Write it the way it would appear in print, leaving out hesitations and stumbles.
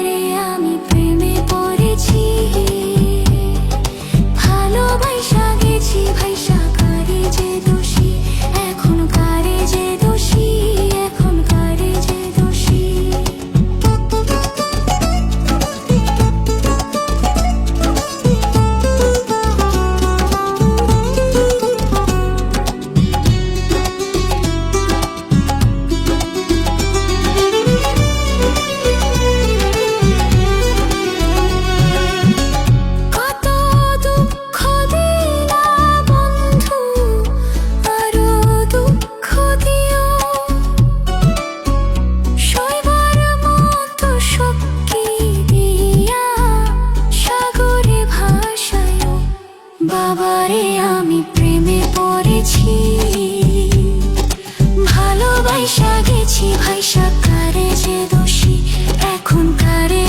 বাবারে আমি প্রেমে পড়েছি, ভালোবাসা গেছি ভাইসা, কারে যে দোষী এখন, কারে যে দোষী এখন, কারে যে দোষী। কত দুঃখ দিলা বন্ধু, আরো দুঃখ দিও, সইবার মতো শক্তি দিয়া সাগরে ভাসায়ও। বাবারে আমি প্রেমে পড়েছি, ভালোবাসা গেছি ভাইসা, কারে যে দোষী এখন, কারে